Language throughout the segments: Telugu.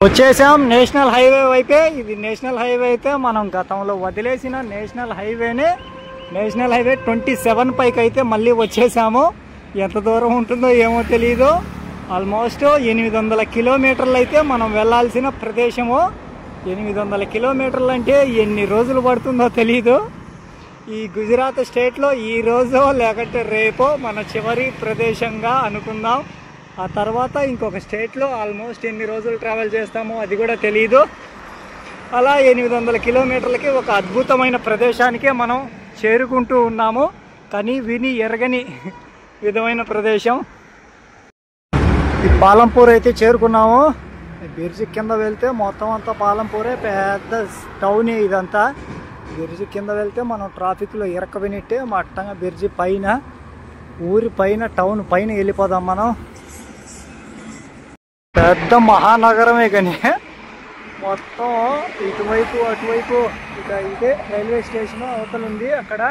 వచ్చేసాం నేషనల్ హైవే వైపే. ఇది నేషనల్ హైవే అయితే మనం గతంలో వదిలేసిన నేషనల్ హైవేనే. నేషనల్ హైవే 27 పైకి అయితే మళ్ళీ వచ్చేసాము. ఎంత దూరం ఉంటుందో ఏమో తెలీదు. ఆల్మోస్ట్ 800 కిలోమీటర్లు అయితే మనం వెళ్ళాల్సిన ప్రదేశము. 800 కిలోమీటర్లు అంటే ఎన్ని రోజులు పడుతుందో తెలీదు. ఈ గుజరాత్ స్టేట్లో ఈ రోజు లేకపోతే రేపో మన చివరి ప్రదేశంగా అనుకుందాం. ఆ తర్వాత ఇంకొక స్టేట్లో ఆల్మోస్ట్ ఎన్ని రోజులు ట్రావెల్ చేస్తామో అది కూడా తెలీదు. అలా 800 కిలోమీటర్లకి ఒక అద్భుతమైన ప్రదేశానికే మనం చేరుకుంటూ ఉన్నాము. కానీ విని ఎరగని విధమైన ప్రదేశం. ఈ పాలంపూర్ అయితే చేరుకున్నాము. బిర్జి కింద వెళ్తే మొత్తం అంతా పాలంపూరే, పెద్ద టౌన్ ఇదంతా. బిర్జి కింద వెళ్తే మనం ట్రాఫిక్లో ఇరక్కబెనిట్టే మట్టంగా బిర్జి పైన, ఊరి పైన, టౌన్ పైన వెళ్ళిపోదాం మనం. పెద్ద మహానగరమే కానీ మొత్తం ఇటువైపు అటువైపు ఇదే రైల్వే స్టేషన్ అవతల ఉంది. అక్కడ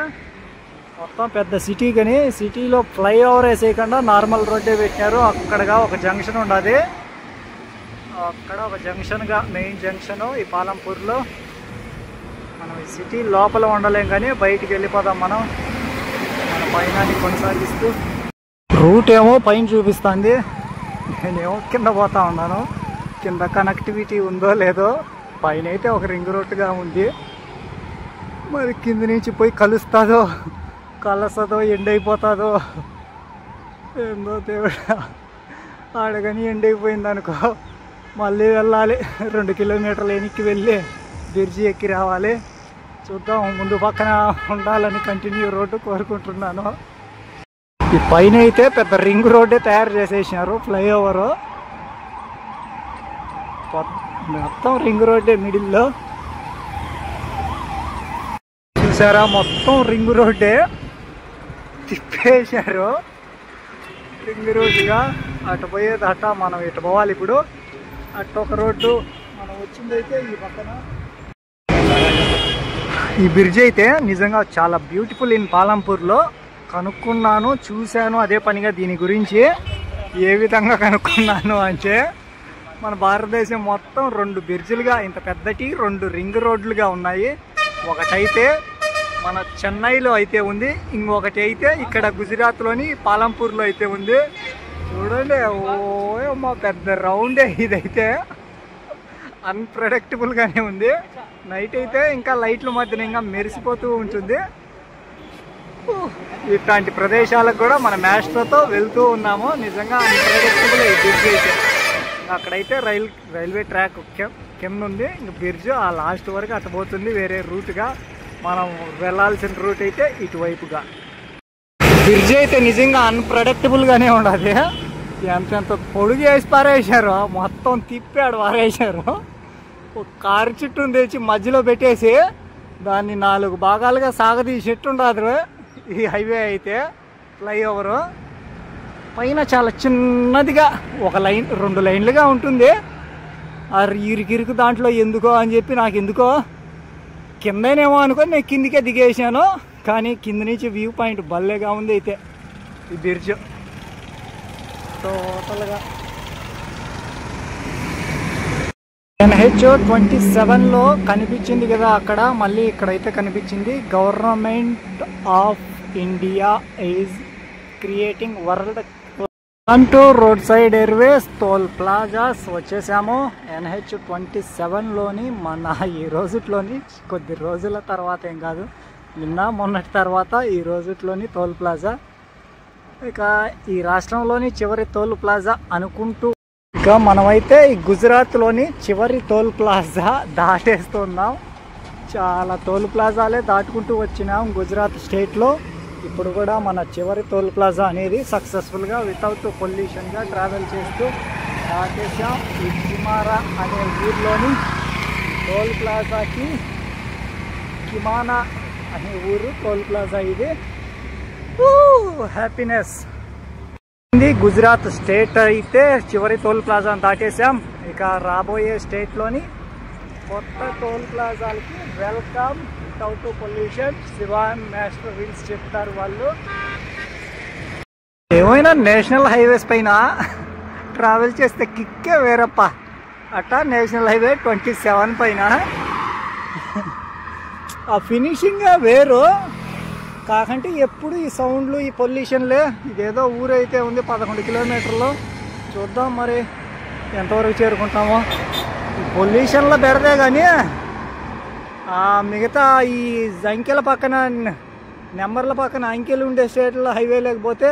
మొత్తం పెద్ద సిటీ కానీ సిటీలో ఫ్లైఓవర్ వేసేయకుండా నార్మల్ రోడ్డే పెట్టినారు. అక్కడగా ఒక జంక్షన్ ఉండదు. అక్కడ ఒక జంక్షన్గా మెయిన్ జంక్షన్ ఈ పాలంపూర్లో. మనం ఈ సిటీ లోపల ఉండలేం కానీ బయటికి వెళ్ళిపోదాం మనం. మన పైన కొనసాగిస్తూ రూట్ ఏమో పైన చూపిస్తుంది. నేనేమో కింద పోతా ఉన్నాను. కింద కనెక్టివిటీ ఉందో లేదో. పైన అయితే ఒక రింగ్ రోడ్డుగా ఉంది. మరి కింద నుంచి పోయి కలుస్తుందో కలసదో ఎండైపోతుందో ఏందో దేవుడా. ఆడగాని ఎండైపోయింది అనుకో మళ్ళీ వెళ్ళాలి. 2 కిలోమీటర్లు వెనక్కి వెళ్ళి బిర్జి ఎక్కి రావాలి. చూద్దాం. ముందు పక్కన ఉండాలని కంటిన్యూ రోడ్డు కోరుకుంటున్నాను. ఈ పైన అయితే పెద్ద రింగ్ రోడ్డే తయారు చేసేసినారు. ఫ్లైఓవరు మొత్తం రింగ్ రోడ్డే మిడిల్లో. చూసారా, మొత్తం రింగ్ రోడ్డే తిప్పేశారు. రింగ్ రోడ్డుగా అటు పోయేది అట. మనం ఇటు పోవాలి ఇప్పుడు. అటు ఒక రోడ్డు మనం వచ్చిందైతే ఈ పక్కన. ఈ బ్రిడ్జ్ అయితే నిజంగా చాలా బ్యూటిఫుల్. ఇన్ పాలంపూర్లో కనుక్కున్నాను, చూశాను. అదే పనిగా దీని గురించి ఏ విధంగా కనుక్కున్నాను అంటే, మన భారతదేశం మొత్తం 2 బ్రిడ్జిలుగా ఇంత పెద్దటి 2 రింగ్ రోడ్లుగా ఉన్నాయి. ఒకటైతే మన చెన్నైలో అయితే ఉంది, ఇంకొకటి అయితే ఇక్కడ గుజరాత్లోని పాలంపూర్లో అయితే ఉంది. చూడండి, ఓ పెద్ద రౌండే. ఇదైతే అన్ప్రెడిక్టబుల్గానే ఉంది. నైట్ అయితే ఇంకా లైట్ల మధ్యన ఇంకా మెరిసిపోతూ ఉంటుంది. ఇట్లాంటి ప్రదేశాలకు కూడా మన మ్యాస్టర్తో వెళ్తూ ఉన్నాము. నిజంగా అన్ప్రెడిక్టబుల్ ఈ బ్రిడ్జ్ అయితే. అక్కడైతే రైల్వే ట్రాక్ కింద ఉంది. ఇంక బ్రిడ్జ్ ఆ లాస్ట్ వరకు అటు పోతుంది వేరే రూట్గా. మనం వెళ్ళాల్సిన రూట్ అయితే ఇటువైపుగా. బ్రిడ్జ్ అయితే నిజంగా అన్ప్రెడిక్టబుల్గానే ఉండదు. ఎంతెంత పొడుగు వేసి పారేసారు, మొత్తం తిప్పాడు పారేసారు. ఒక కారు చుట్టూని తెచ్చి మధ్యలో పెట్టేసి దాన్ని 4 భాగాలుగా సాగదీసేట్టు ఉండదు ఈ హైవే అయితే. ఫ్లైఓవరు పైన చాలా చిన్నదిగా 1 లైన్ 2 లైన్లుగా ఉంటుంది. ఆ ఇరుకిరుకు దాంట్లో ఎందుకో అని చెప్పి నాకు ఎందుకో కిందనేమో అనుకొని నేను కిందికే దిగేసాను. కానీ కింద నుంచి వ్యూ పాయింట్ భలేగా ఉంది అయితే ఈ బ్రిడ్జ్ టోటల్గా. NH-27లో కనిపించింది కదా అక్కడ, మళ్ళీ ఇక్కడైతే కనిపించింది. Government of India is creating world అంటూ road side airways toll plazas వచ్చేసాము. NH-27లోని మన ఈ రోజుట్లోని కొద్ది రోజుల తర్వాత, ఏం కాదు నిన్న మొన్నటి తర్వాత ఈ రోజుట్లోని టోల్ ప్లాజా. ఇక ఈ రాష్ట్రంలోని చివరి టోల్ ప్లాజా అనుకుంటూ ఇక మనమైతే ఈ గుజరాత్లోని చివరి టోల్ ప్లాజా దాటేస్తున్నాం. చాలా టోల్ ప్లాజాలే దాటుకుంటూ వచ్చినాం గుజరాత్ స్టేట్లో. ఇప్పుడు కూడా మన చివరి టోల్ ప్లాజా అనేది సక్సెస్ఫుల్గా వితౌట్ పొల్యూషన్గా ట్రావెల్ చేస్తూ దాటేసాం. ఈ కిమారా అనే ఊర్లోని టోల్ ప్లాజాకి, కిమానా అనే ఊరు టోల్ ప్లాజా ఇది. హ్యాపీనెస్. గుజరాత్ స్టేట్ అయితే చివరి టోల్ ప్లాజా దాటేసాం. ఇక రాబోయే స్టేట్లోని కొత్త టోల్ ప్లాజాలకి welcome without pollution. Shivan master wheels చెప్తారు వాళ్ళు. ఏమైనా నేషనల్ హైవేస్ పైన ట్రావెల్ చేస్తే కిక్కే వేరప్ప. అట్టా నేషనల్ హైవే 27 పైన ఆ ఫినిషింగ్ వేరు. కాకంటే ఎప్పుడు ఈ సౌండ్లు ఈ పొల్యూషన్లే. ఇదేదో ఊరైతే ఉంది 11 కిలోమీటర్లు. చూద్దాం మరి ఎంతవరకు చేరుకుంటామో. ఈ పొల్యూషన్లో బెరదే కానీ మిగతా ఈ అంకెల పక్కన నెంబర్ల పక్కన అంకెలు ఉండే స్టేట్లో హైవే లేకపోతే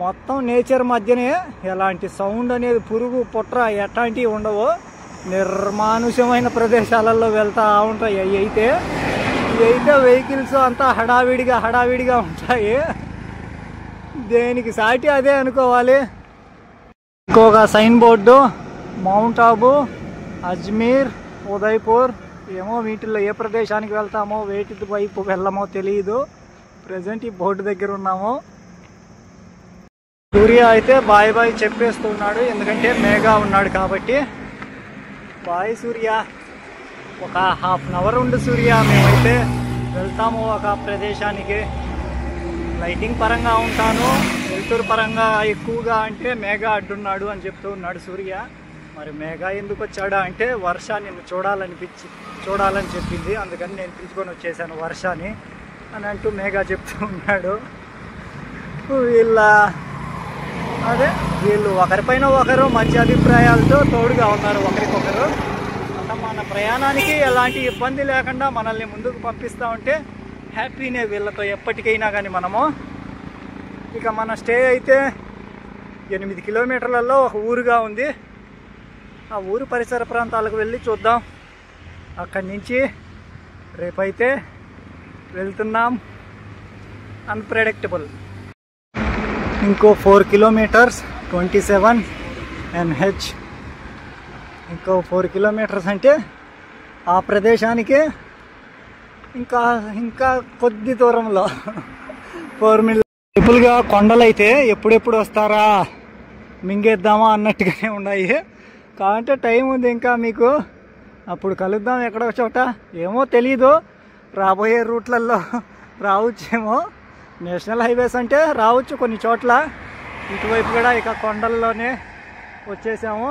మొత్తం నేచర్ మధ్యనే ఎలాంటి సౌండ్ అనేది పురుగు పుట్ర ఎట్లాంటివి ఉండవు. నిర్మానుష్యమైన ప్రదేశాలలో వెళ్తూ ఉంటాయి. అవి అయితే వెహికల్స్ అంతా హడావిడిగా ఉంటాయి. దేనికి సాటి అదే అనుకోవాలి. ఇంకొక sign board Mount Abu, Ajmer, Udaipur. ఏమో వీటిల్లో ఏ ప్రదేశానికి వెళ్తామో వేటి వైపు వెళ్ళమో తెలియదు. ప్రజెంట్ ఈ బోర్డు దగ్గర ఉన్నాము. సూర్య అయితే బాయ్ బాయ్ చెప్పేస్తున్నాడు, ఎందుకంటే మేఘా ఉన్నాడు కాబట్టి. బాయ్ సూర్య, ఒక హాఫ్ అన్ అవర్ ఉండు సూర్య, మేమైతే వెళ్తాము ఒక ప్రదేశానికి. లైటింగ్ పరంగా ఉంటాను, వెలుతురు పరంగా ఎక్కువగా అంటే మేఘా అడ్డున్నాడు అని చెప్తూ ఉన్నాడు సూర్య. మరి మేఘా ఎందుకు వచ్చాడా అంటే వర్షాన్ని చూడాలని చెప్పింది, అందుకని నేను పిలుచుకొని వచ్చేసాను వర్షాన్ని అని అంటూ మేఘా చెప్తూ ఉన్నాడు. వీళ్ళు ఒకరిపైన ఒకరు మంచి అభిప్రాయాలతో తోడుగా ఉన్నారు ఒకరికొకరు. మన ప్రయాణానికి ఎలాంటి ఇబ్బంది లేకుండా మనల్ని ముందుకు పంపిస్తూ ఉంటే హ్యాపీనే వీళ్ళతో ఎప్పటికైనా. కానీ మనము ఇక మన స్టే అయితే 8 కిలోమీటర్లలో ఒక ఊరుగా ఉంది. ఆ ఊరు పరిసర ప్రాంతాలకు వెళ్ళి చూద్దాం. అక్కడి నుంచి రేపైతే వెళ్తున్నాం. అన్ప్రెడిక్టబుల్. ఇంకో 4 కిలోమీటర్స్ 27 NH. ఇంకో 4 కిలోమీటర్స్ అంటే ఆ ప్రదేశానికి ఇంకా కొద్ది దూరంలో 4 మిల్. సింపుల్గా కొండలైతే ఎప్పుడెప్పుడు వస్తారా మింగేద్దామా అన్నట్టుగానే ఉన్నాయి. కాబట్టి టైం ఉంది ఇంకా మీకు. అప్పుడు కలుద్దాం ఎక్కడో చోట. ఏమో తెలీదు, రాబోయే రూట్లలో రావచ్చేమో. నేషనల్ హైవేస్ అంటే రావచ్చు కొన్ని చోట్ల. ఇటువైపు కూడా ఇక కొండల్లోనే వచ్చేసాము.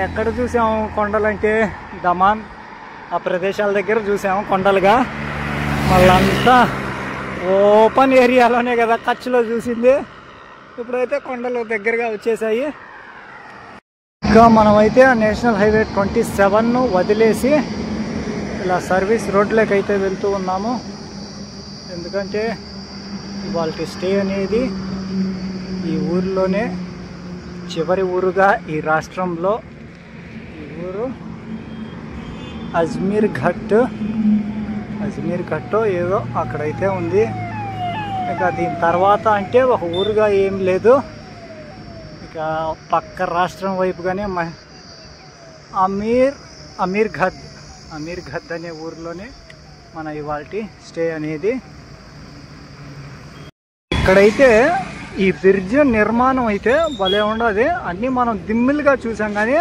ఎక్కడ చూసాము కొండలంటే దమాన్ ఆ ప్రదేశాల దగ్గర చూసాము కొండలుగా. మళ్ళంతా ఓపెన్ ఏరియాలోనే కదా కచ్లో చూసింది. ఇప్పుడైతే కొండలు దగ్గరగా వచ్చేసాయి. ఇంకా మనమైతే నేషనల్ హైవే 27ను వదిలేసి ఇలా సర్వీస్ రోడ్లోకి అయితే వెళ్తూ ఉన్నాము. ఎందుకంటే ఇవాళ స్టే అనేది ఈ ఊరిలోనే చివరి ఊరుగా ఈ రాష్ట్రంలో ఈ ఊరు అజ్మీర్ ఘట్ ఏదో అక్కడైతే ఉంది. ఇక దీని తర్వాత అంటే ఒక ఊరుగా ఏం లేదు. ఇక పక్క రాష్ట్రం వైపుగానే అమీర్ ఘడ్ అనే ఊరిలోనే మన ఇవాళ స్టే అనేది. ఇక్కడైతే ఈ బ్రిడ్జ్ నిర్మాణం అయితే భలే ఉండదు. అన్నీ మనం దిమ్మిలుగా చూసాం కానీ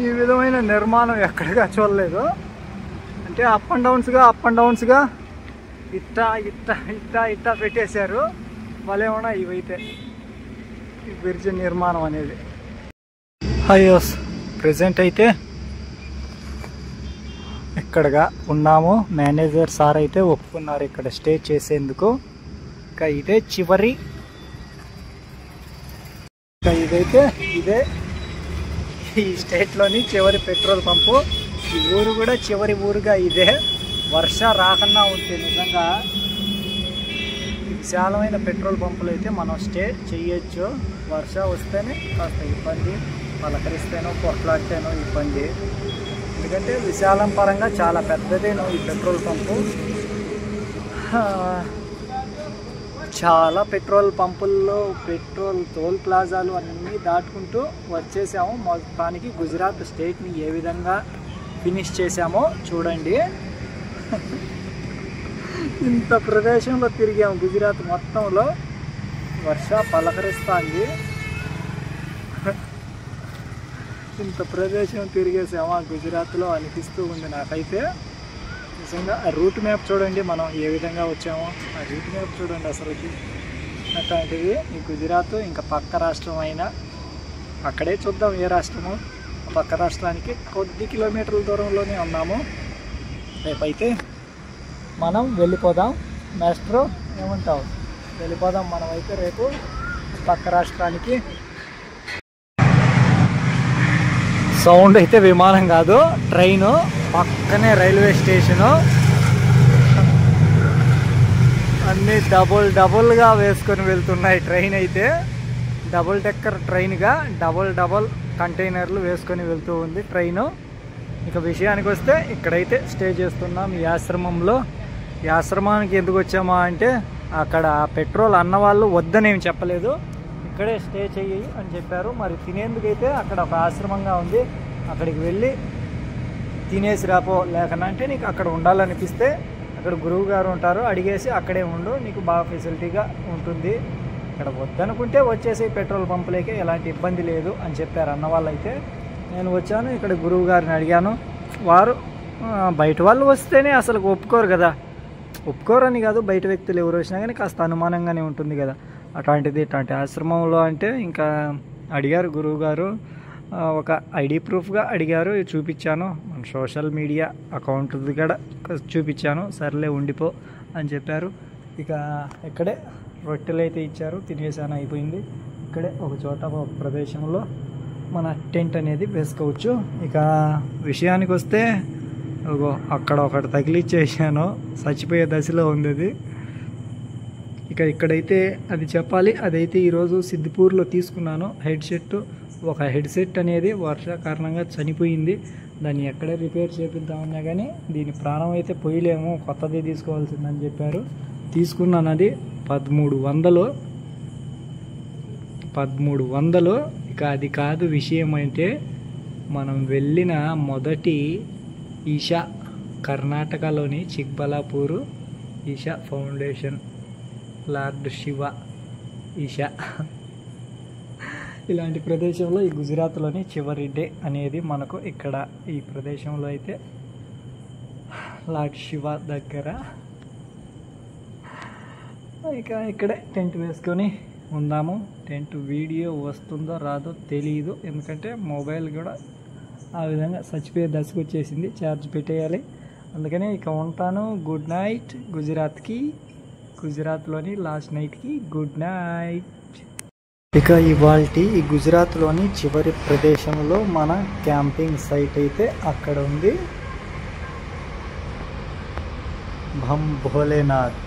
ఈ విధమైన నిర్మాణం ఎక్కడిగా చూడలేదు. అంటే అప్ అండ్ డౌన్స్గా ఇట్టా పెట్టేశారు. భలే ఉన్నాయి ఇవైతే ఈ బ్రిడ్జ్ నిర్మాణం అనేది. హైయోస్ ప్రెజెంట్ అయితే ఇక్కడగా ఉన్నాము. మేనేజర్ సార్ అయితే ఒప్పుకున్నారు ఇక్కడ స్టే చేసేందుకు. ఇంకా ఇదే చివరి, ఇదే ఈ స్టేట్లోని చివరి పెట్రోల్ పంపు. ఈ ఊరు కూడా చివరి ఊరుగా ఇదే. వర్ష రాకన్నా ఉంటే నిజంగా విశాలమైన పెట్రోల్ పంపులు అయితే మనం స్టే చేయొచ్చు. వర్ష వస్తేనే కాస్త ఇబ్బంది, పలకరిస్తేనో కొట్లాడితేనో ఇబ్బంది. ఎందుకంటే విశాలం పరంగా చాలా పెద్దదేనో ఈ పెట్రోల్ పంపు. చాలా పెట్రోల్ పంపుల్లో పెట్రోల్ టోల్ ప్లాజాలు అన్నీ దాటుకుంటూ వచ్చేసాము. మొత్తానికి గుజరాత్ స్టేట్ని ఏ విధంగా ఫినిష్ చేసామో చూడండి. ఇంత ప్రదేశంలో తిరిగాము గుజరాత్ మొత్తంలో. వర్ష పలకరిస్తుంది. ఇంత ప్రదేశం తిరిగేసాము గుజరాత్లో అనిపిస్తూ ఉంది నాకైతే. నిజంగా ఆ రూట్ మ్యాప్ చూడండి, మనం ఏ విధంగా వచ్చామో ఆ రూట్ మ్యాప్ చూడండి. అసలుకి అట్లాంటిది ఈ గుజరాత్ ఇంకా పక్క రాష్ట్రం అయినా అక్కడే చూద్దాం ఏ రాష్ట్రమో. పక్క రాష్ట్రానికి కొద్ది కిలోమీటర్ల దూరంలోనే ఉన్నాము. రేపైతే మనం వెళ్ళిపోదాం. మాస్టర్ ఏమంటావు? వెళ్ళిపోదాం మనమైతే రేపు పక్క రాష్ట్రానికి. సౌండ్ అయితే విమానం కాదు, ట్రైను. పక్కనే రైల్వే స్టేషను. అన్నీ డబుల్గా వేసుకొని వెళ్తున్నాయి. ట్రైన్ అయితే డబుల్ డెక్కర్ ట్రైన్గా డబుల్ కంటైనర్లు వేసుకొని వెళ్తూ ఉంది ట్రైను. ఇక విషయానికి వస్తే ఇక్కడైతే స్టే చేస్తున్నాం ఈ ఆశ్రమంలో. ఈ ఆశ్రమానికి ఎందుకు వచ్చామా అంటే అక్కడ పెట్రోల్ అన్నవాళ్ళు వద్దనేమి చెప్పలేదు, ఇక్కడే స్టే చెయ్యి అని చెప్పారు. మరి తినేందుకైతే అక్కడ ఒక ఆశ్రమంగా ఉంది, అక్కడికి వెళ్ళి తినేసి రాపో, లేకనంటే నీకు అక్కడ ఉండాలనిపిస్తే అక్కడ గురువు గారు ఉంటారు, అడిగేసి అక్కడే ఉండు, నీకు బాగా ఫెసిలిటీగా ఉంటుంది. ఇక్కడ వద్దనుకుంటే వచ్చేసి పెట్రోల్ పంపులకే ఎలాంటి ఇబ్బంది లేదు అని చెప్పారు అన్నవాళ్ళు. అయితే నేను వచ్చాను, ఇక్కడ గురువు గారిని అడిగాను. వారు బయట వాళ్ళు వస్తేనే అసలు ఒప్పుకోరు కదా, ఒప్పుకోరని కాదు, బయట వ్యక్తులు ఎవరు వచ్చినా కానీ కాస్త అనుమానంగానే ఉంటుంది కదా. ఇట్లాంటి ఆశ్రమంలో అంటే ఇంకా అడిగారు గురువు గారు, ఒక ఐడి ప్రూఫ్గా అడిగారు, చూపించాను. మన సోషల్ మీడియా అకౌంట్ కూడా చూపించాను. సర్లే ఉండిపో అని చెప్పారు. ఇక ఇక్కడే రొట్టెలు అయితే ఇచ్చారు, తినేసాను, అయిపోయింది. ఇక్కడే ఒక చోట ఒక ప్రదేశంలో మన టెంట్ అనేది వేసుకోవచ్చు. ఇక విషయానికి వస్తే అక్కడ ఒకటి తగిలిచ్చేసాను, చచ్చిపోయే దశలో ఉంది అది. ఇక ఇక్కడైతే అది చెప్పాలి, అదైతే ఈరోజు సిద్దిపూర్లో తీసుకున్నాను ఒక హెడ్సెట్ అనేది వర్ష కారణంగా చనిపోయింది. దాన్ని ఎక్కడే రిపేర్ చేపిద్దామన్నా కానీ దీని ప్రాణం అయితే పోయలేము, కొత్తది తీసుకోవాల్సిందని చెప్పారు. తీసుకున్నాను. అది 1300. ఇక అది కాదు విషయం. అంటే మనం వెళ్ళిన మొదటి ఈషా కర్ణాటకలోని చిక్బలాపూరు ఈషా ఫౌండేషన్, లార్డ్ శివ ఈషా, ఇలాంటి ప్రదేశంలో ఈ గుజరాత్లోని చివరి డే అనేది మనకు ఇక్కడ ఈ ప్రదేశంలో అయితే లార్డ్ శివ దగ్గర. ఇక ఇక్కడే టెంట్ వేసుకొని ఉందాము. టెంట్ వీడియో వస్తుందో రాదో తెలియదు, ఎందుకంటే మొబైల్ కూడా ఆ విధంగా చచ్చిపోయే దశకు వచ్చేసింది, ఛార్జ్ పెట్టేయాలి. అందుకని ఇక ఉంటాను. Good night. గుజరాత్లోని లాస్ట్ నైట్కి గుడ్ నైట్. ఇక ఇవాల్టి ఈ గుజరాత్లోని చివరి ప్రదేశంలో మన క్యాంపింగ్ సైట్ అయితే అక్కడ ఉంది. భం భోలేనాథ్.